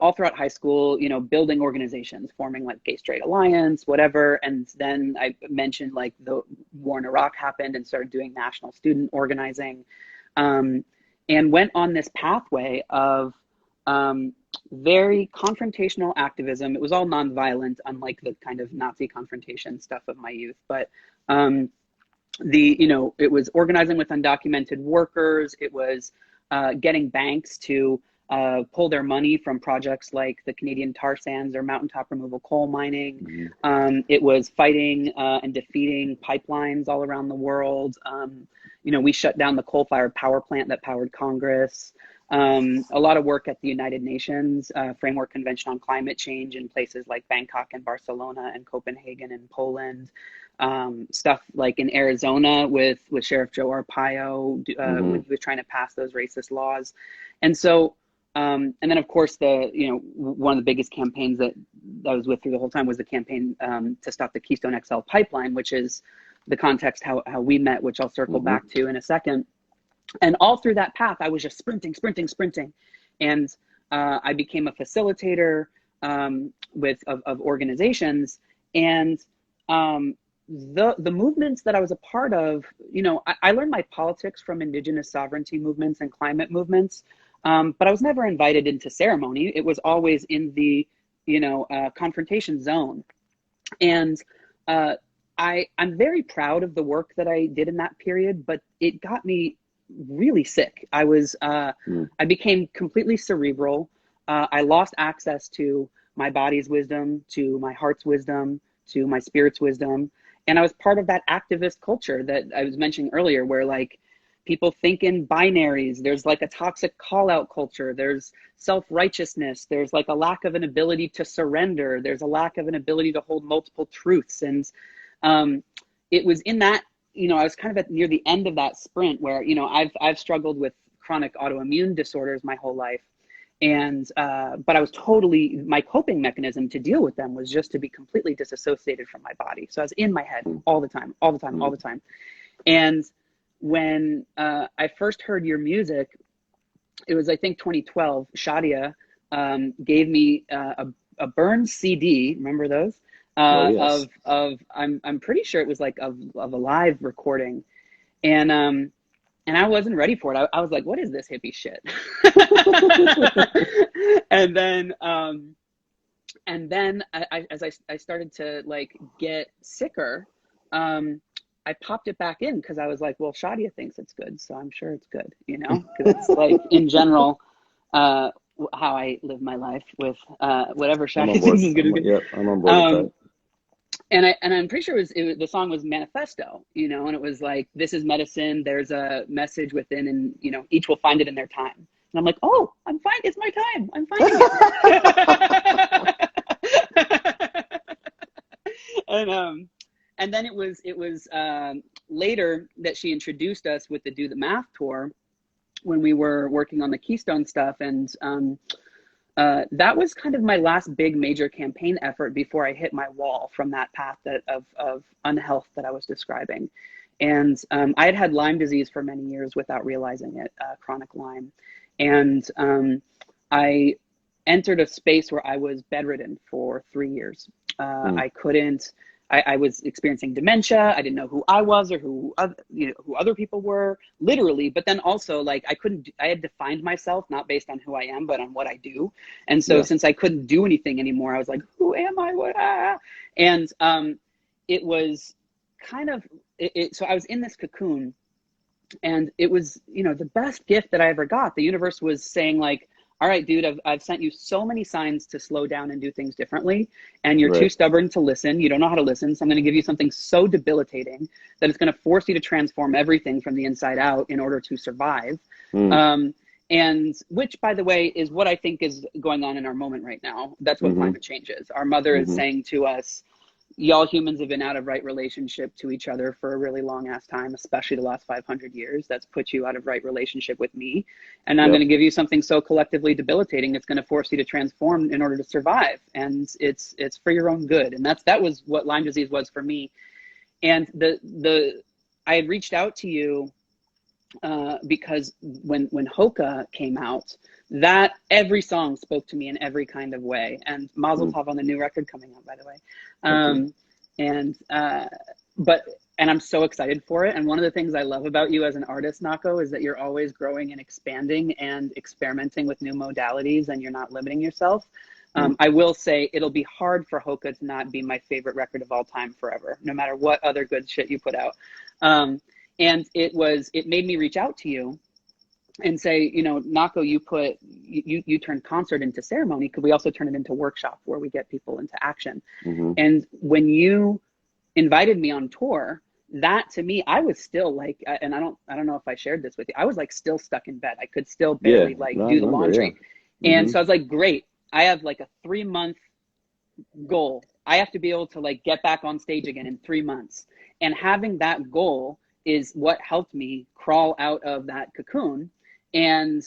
all throughout high school, building organizations, forming like Gay Straight Alliance, whatever. And then I mentioned like the war in Iraq happened and started doing national student organizing, and went on this pathway of very confrontational activism. It was all nonviolent, unlike the kind of Nazi confrontation stuff of my youth. But it was organizing with undocumented workers. It was getting banks to pull their money from projects like the Canadian tar sands or mountaintop removal coal mining. It was fighting and defeating pipelines all around the world. We shut down the coal-fired power plant that powered Congress. A lot of work at the United Nations Framework Convention on Climate Change in places like Bangkok and Barcelona and Copenhagen and Poland. Stuff like in Arizona with Sheriff Joe Arpaio, when he was trying to pass those racist laws. And so, and then of course one of the biggest campaigns that I was with through the whole time was the campaign to stop the Keystone XL pipeline, which is the context how we met, which I'll circle back to in a second. And all through that path, I was just sprinting. And I became a facilitator of organizations. And the movements that I was a part of, I learned my politics from indigenous sovereignty movements and climate movements, but I was never invited into ceremony. It was always in the, confrontation zone. And I'm very proud of the work that I did in that period, but it got me really sick. I became completely cerebral. I lost access to my body's wisdom, to my heart's wisdom, to my spirit's wisdom. And I was part of that activist culture that I was mentioning earlier, where like people think in binaries. There's like a toxic call out culture. There's self-righteousness. There's like a lack of an ability to surrender. There's a lack of an ability to hold multiple truths. And it was in that, I was kind of near the end of that sprint where, I've struggled with chronic autoimmune disorders my whole life. And, but I was my coping mechanism to deal with them was just to be completely disassociated from my body. So I was in my head all the time. And when I first heard your music, it was, I think, 2012, Shadia gave me a burned CD. Remember those? Yes. I'm pretty sure it was like of a live recording. And and I wasn't ready for it. I was like, what is this hippie shit? And then, as I started to like get sicker, I popped it back in because I was like, well, Shadia thinks it's good, so I'm sure it's good, you know, because it's like in general, how I live my life with whatever Shadia thinks is good is good. Yep, I'm on board with that. And I'm pretty sure the song was Manifesto, you know, and it was like, this is medicine. There's a message within, and you know, each will find it in their time. And I'm like, oh, I'm fine. It's my time. I'm finding it. And then it was later that she introduced us with the Do the Math tour when we were working on the Keystone stuff, and that was kind of my last big major campaign effort before I hit my wall from that path of unhealth that I was describing. And I had Lyme disease for many years without realizing it, chronic Lyme. And I entered a space where I was bedridden for 3 years. I was experiencing dementia. I didn't know who I was or who other people were, literally. But then also, like, I had defined myself not based on who I am, but on what I do. And so since I couldn't do anything anymore, I was like, who am I? What? And it was kind of, so I was in this cocoon, and it was, you know, the best gift that I ever got. The universe was saying like, all right, dude, I've sent you so many signs to slow down and do things differently, and you're too stubborn to listen. You don't know how to listen. So I'm going to give you something so debilitating that it's going to force you to transform everything from the inside out in order to survive. And which, by the way, is what I think is going on in our moment right now. That's what climate change is. Our mother is saying to us, y'all humans have been out of right relationship to each other for a really long ass time, especially the last 500 years. That's put you out of right relationship with me. And I'm going to give you something so collectively debilitating. It's going to force you to transform in order to survive. And it's for your own good. And that was what Lyme disease was for me. And I had reached out to you because when Hoka came out, that every song spoke to me in every kind of way. And Mazel Tov on the new record coming out, by the way. And I'm so excited for it. And one of the things I love about you as an artist, Nahko, is that you're always growing and expanding and experimenting with new modalities, and you're not limiting yourself. I will say it'll be hard for Hoka to not be my favorite record of all time forever, no matter what other good shit you put out. And it made me reach out to you and say, you know, Nahko, you turn concert into ceremony. Could we also turn it into workshop where we get people into action? And when you invited me on tour, that to me, I was still like, and I don't know if I shared this with you. I was like still stuck in bed. I could still barely do the laundry. And so I was like, great. I have like a 3-month goal. I have to be able to like get back on stage again in 3 months. And having that goal is what helped me crawl out of that cocoon. And,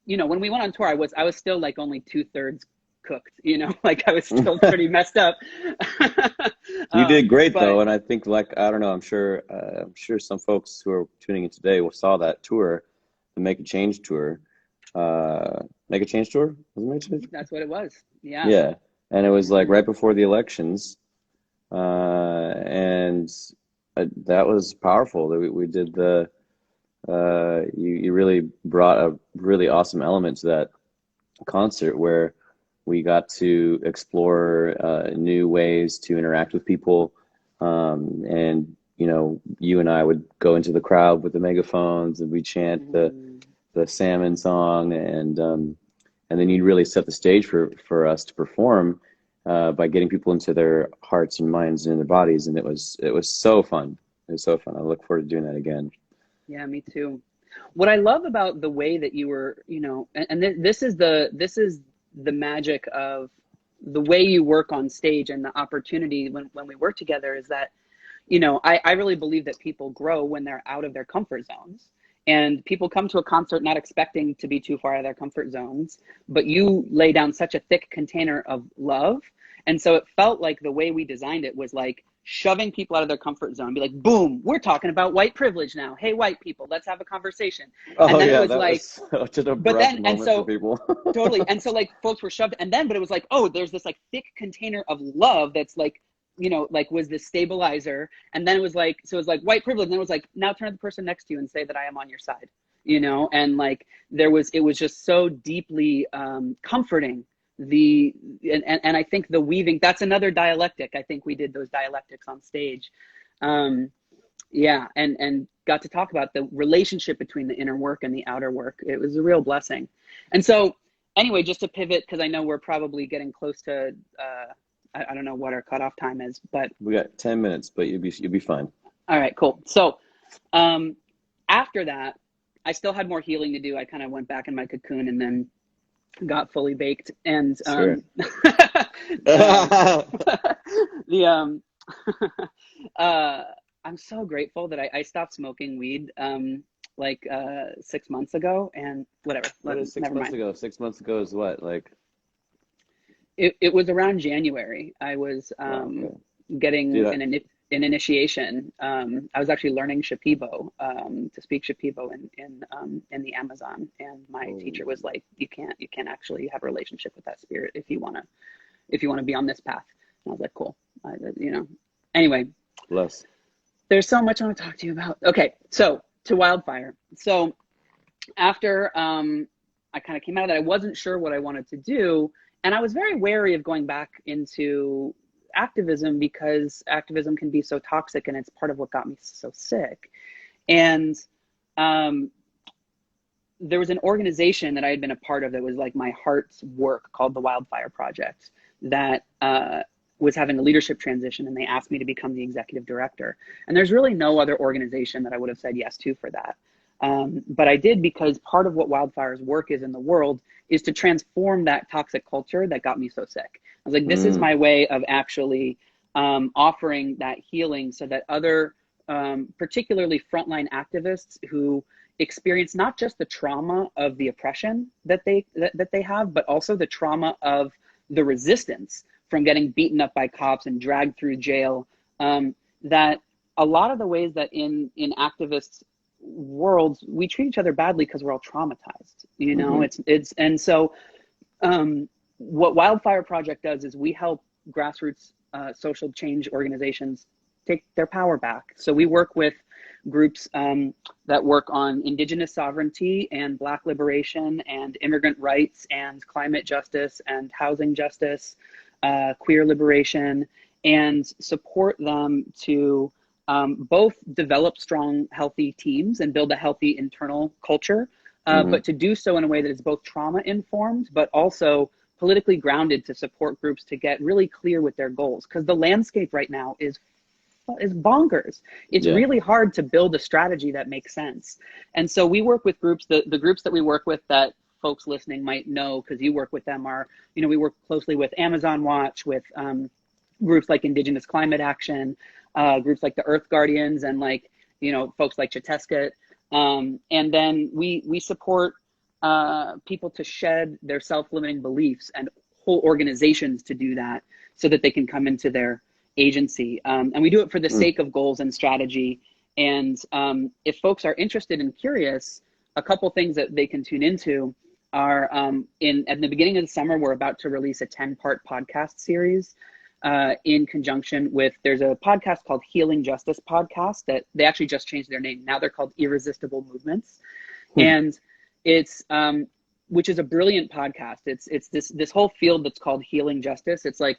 you know, when we went on tour, I was still like only 2/3 cooked, you know, like I was still pretty messed up. You did great though. And I think like, I don't know, I'm sure some folks who are tuning in today saw that tour, the Make a Change tour. Make a Change tour? Was it Make a Change? That's what it was. Yeah. Yeah. And it was like right before the elections. And that was powerful. We did you really brought a really awesome element to that concert where we got to explore new ways to interact with people. And, you know, you and I would go into the crowd with the megaphones and we'd chant the salmon song, and then you'd really set the stage for us to perform by getting people into their hearts and minds and in their bodies. And it was so fun. It was so fun. I look forward to doing that again. Yeah, me too. What I love about the way that you were, you know, and this is the magic of the way you work on stage and the opportunity when we work together is that, you know, I really believe that people grow when they're out of their comfort zones. And people come to a concert not expecting to be too far out of their comfort zones, but you lay down such a thick container of love. And so it felt like the way we designed it was like shoving people out of their comfort zone, be like, boom, we're talking about white privilege now. Hey, white people, let's have a conversation. And then it was like, such an abrupt moment for people. Totally. And so like folks were shoved, but it was like, oh, there's this like thick container of love that's like you know, like was this stabilizer. And then it was like, so it was like white privilege. And then it was like, now turn to the person next to you and say that I am on your side, you know? And like, it was just so deeply comforting. And I think the weaving, that's another dialectic. I think we did those dialectics on stage. Yeah. And got to talk about the relationship between the inner work and the outer work. It was a real blessing. And so anyway, just to pivot, because I know we're probably getting close to, I don't know what our cutoff time is, but We got 10 minutes, but you'll be fine. all right, cool. So after that, I still had more healing to do. I kind of went back in my cocoon and then got fully baked. And Sure. the I'm so grateful that I stopped smoking weed like 6 months ago, and whatever. What is 6 never months mind. ago? 6 months ago is what? Like, It was around January. I was okay. getting Dude, an initiation. I was actually learning Shipibo, to speak Shipibo in the Amazon, and my teacher was like, you can't actually have a relationship with that spirit if you want to be on this path. And I was like, cool. You know, anyway, bless. there's so much I want to talk to you about. Okay, so to Wildfire. So after I kind of came out of that, I wasn't sure what I wanted to do, and I was very wary of going back into activism because activism can be so toxic, and it's part of what got me so sick. And there was an organization that I had been a part of that was like my heart's work, called the Wildfire Project, that was having a leadership transition, and they asked me to become the executive director. And there's really no other organization that I would have said yes to for that. But I did, because part of what Wildfire's work is in the world is to transform that toxic culture that got me so sick. I was like, this is my way of actually offering that healing so that other, particularly frontline activists who experience not just the trauma of the oppression that they have, but also the trauma of the resistance from getting beaten up by cops and dragged through jail, that a lot of the ways that in activists worlds we treat each other badly because we're all traumatized, you know. It's and so what Wildfire Project does is we help grassroots social change organizations take their power back. So we work with groups that work on Indigenous sovereignty and Black liberation and immigrant rights and climate justice and housing justice, queer liberation, and support them to both develop strong, healthy teams and build a healthy internal culture, but to do so in a way that is both trauma informed, but also politically grounded, to support groups to get really clear with their goals. Because the landscape right now is bonkers. It's really hard to build a strategy that makes sense. And so we work with groups, the groups that we work with that folks listening might know, because you work with them, are, you know, we work closely with Amazon Watch, with groups like Indigenous Climate Action, groups like the Earth Guardians, and like, you know, folks like Chetesket. And then we support people to shed their self-limiting beliefs, and whole organizations to do that so that they can come into their agency. And we do it for the sake of goals and strategy. And if folks are interested and curious, a couple things that they can tune into are at the beginning of the summer, we're about to release a 10-part podcast series in conjunction with, there's a podcast called Healing Justice Podcast that they actually just changed their name. Now they're called Irresistible Movements. And it's, which is a brilliant podcast. It's this whole field that's called healing justice. It's like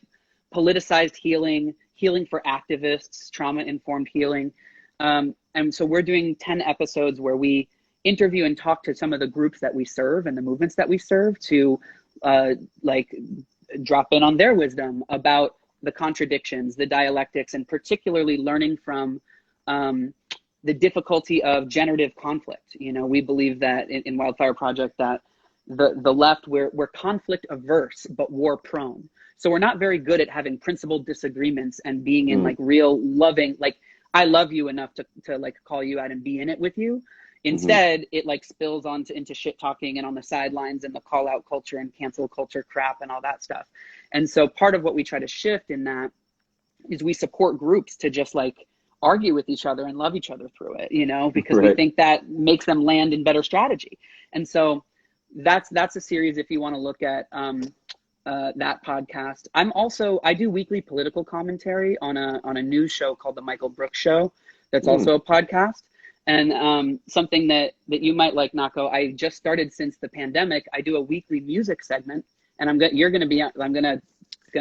politicized healing for activists, trauma-informed healing. And so we're doing 10 episodes where we interview and talk to some of the groups that we serve and the movements that we serve to like drop in on their wisdom about the contradictions, the dialectics, and particularly learning from the difficulty of generative conflict. You know, we believe that in Wildfire Project that the left, we're conflict averse, but war prone. So we're not very good at having principled disagreements and being in like real loving, like, I love you enough to like call you out and be in it with you. Instead, it like spills into shit talking and on the sidelines and the call out culture and cancel culture crap and all that stuff. And so part of what we try to shift in that is we support groups to just like argue with each other and love each other through it, you know, because we think that makes them land in better strategy. And so that's a series if you want to look at that podcast. I do weekly political commentary on a news show called The Michael Brooks Show. That's also a podcast. And something that you might like, Nahko, I just started since the pandemic. I do a weekly music segment, and I'm gonna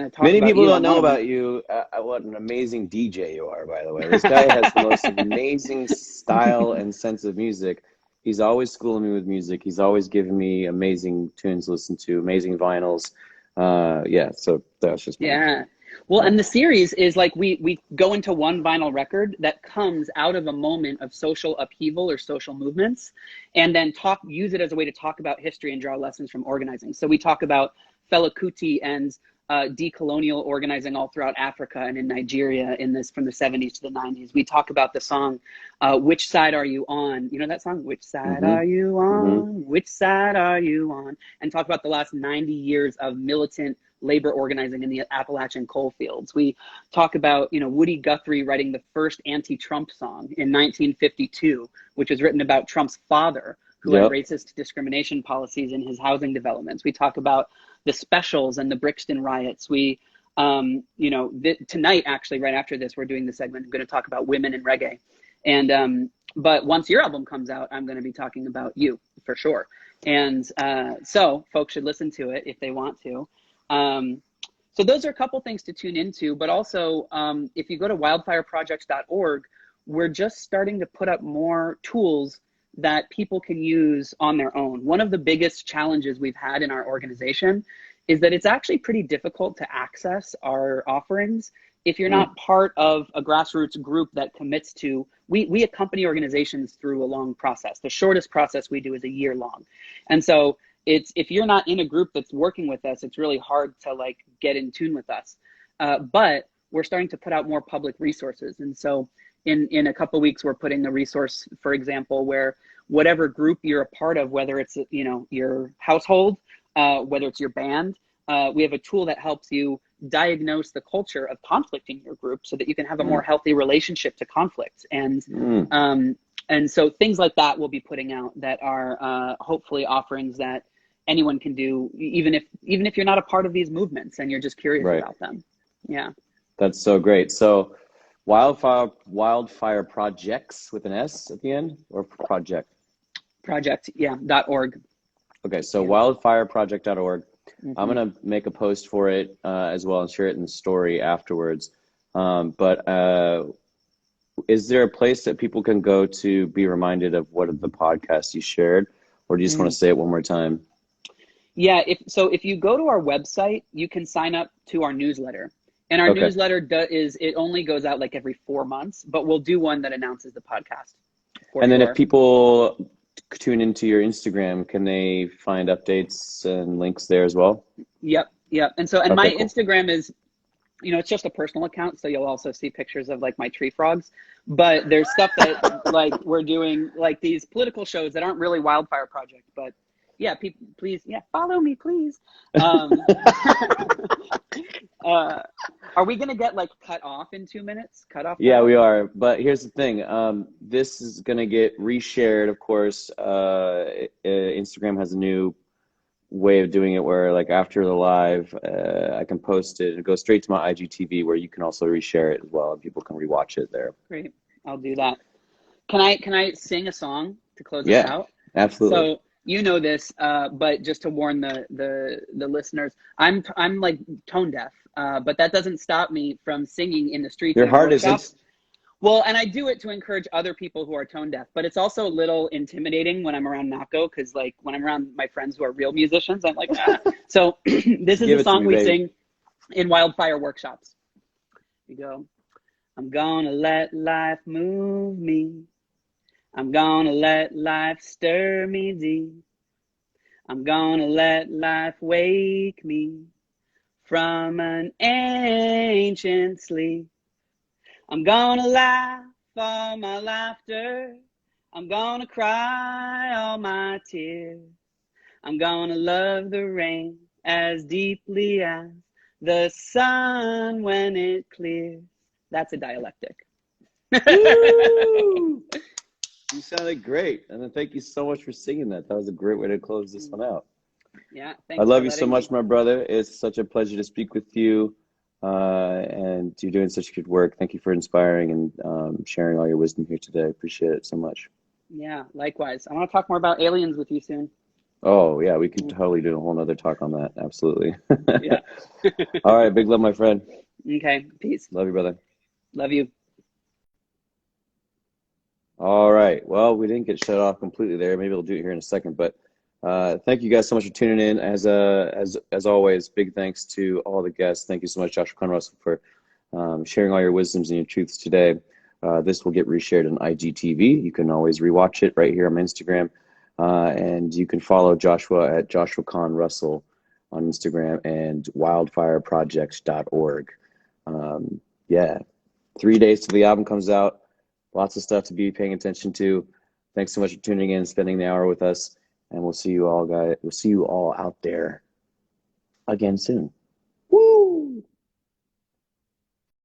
talk Many about people you don't on know one of them. about you. What an amazing DJ you are, by the way. This guy has the most amazing style and sense of music. He's always schooling me with music. He's always giving me amazing tunes to listen to, amazing vinyls. Yeah, so that's just me. Yeah. Well, and the series is like we go into one vinyl record that comes out of a moment of social upheaval or social movements, and then use it as a way to talk about history and draw lessons from organizing. So we talk about Fela Kuti and decolonial organizing all throughout Africa and in Nigeria from the 70s to the 90s. We talk about the song, Which Side Are You On? You know that song? Which side are you on? Which side are you on? And talk about the last 90 years of militant labor organizing in the Appalachian coal fields. We talk about, Woody Guthrie writing the first anti-Trump song in 1952, which was written about Trump's father, who had racist discrimination policies in his housing developments. We talk about the Specials and the Brixton riots. We, tonight, actually, right after this, we're doing the segment. I'm going to talk about women in reggae. And, but once your album comes out, I'm going to be talking about you for sure. And so folks should listen to it if they want to. So those are a couple things to tune into, but also if you go to wildfireprojects.org, we're just starting to put up more tools that people can use on their own. One of the biggest challenges we've had in our organization is that it's actually pretty difficult to access our offerings if you're not part of a grassroots group that commits to, we accompany organizations through a long process. The shortest process we do is a year long. And so if you're not in a group that's working with us, it's really hard to get in tune with us. But we're starting to put out more public resources. And so in a couple of weeks, we're putting a resource, for example, where whatever group you're a part of, whether it's, your household, whether it's your band, we have a tool that helps you diagnose the culture of conflict in your group so that you can have a more healthy relationship to conflict. And so things like that we'll be putting out that are hopefully offerings that anyone can do, even if you're not a part of these movements and you're just curious about them. Yeah. That's so great. So Wildfire Projects with an S at the end, or project? Project, yeah, .org. Okay, so wildfireproject.org. I'm going to make a post for it as well and share it in the story afterwards. But is there a place that people can go to be reminded of what of the podcasts you shared, or do you just want to say it one more time? Yeah, if you go to our website, you can sign up to our newsletter. And our newsletter it only goes out every 4 months, but we'll do one that announces the podcast. And then if people tune into your Instagram, can they find updates and links there as well? Yep. And so, my Instagram is, it's just a personal account, so you'll also see pictures of my tree frogs. But there's stuff that we're doing, these political shows that aren't really Wildfire Project, but yeah, people, please, follow me, please. Are we gonna get cut off in 2 minutes? Cut off? Yeah, we are. But here's the thing. This is gonna get reshared, of course. Instagram has a new way of doing it where after the live, I can post it. It goes straight to my IGTV where you can also reshare it as well, and people can rewatch it there. Great, I'll do that. Can I sing a song to close us out? Absolutely. So you know this, but just to warn the listeners, I'm tone deaf, but that doesn't stop me from singing in the streets. Your heart isn't. Well, and I do it to encourage other people who are tone deaf, but it's also a little intimidating when I'm around Nahko, because when I'm around my friends who are real musicians, I'm like, ah. So this is the song we sing in Wildfire workshops. We go, I'm gonna let life move me. I'm gonna let life stir me deep. I'm gonna let life wake me from an ancient sleep. I'm gonna laugh all my laughter. I'm gonna cry all my tears. I'm gonna love the rain as deeply as the sun when it clears. That's a dialectic. You sounded great. And thank you so much for singing that. That was a great way to close this one out. Yeah, I thanks for love you so letting me. much, my brother. It's such a pleasure to speak with you. And you're doing such good work. Thank you for inspiring and sharing all your wisdom here today. I appreciate it so much. Yeah, likewise. I want to talk more about aliens with you soon. Oh, yeah, we could Mm, totally do a whole nother talk on that. Absolutely. yeah. All right, big love, my friend. Okay, peace. Love you, brother. Love you. All right. Well, we didn't get shut off completely there. Maybe we'll do it here in a second. But thank you guys so much for tuning in. As always, big thanks to all the guests. Thank you so much, Joshua Kahn Russell, for sharing all your wisdoms and your truths today. This will get reshared on IGTV. You can always rewatch it right here on my Instagram. And you can follow Joshua at Joshua Kahn Russell on Instagram and wildfireproject.org. Yeah, 3 days till the album comes out. Lots of stuff to be paying attention to. Thanks so much for tuning in, spending the hour with us, and we'll see you all, guys. We'll see you all out there again soon.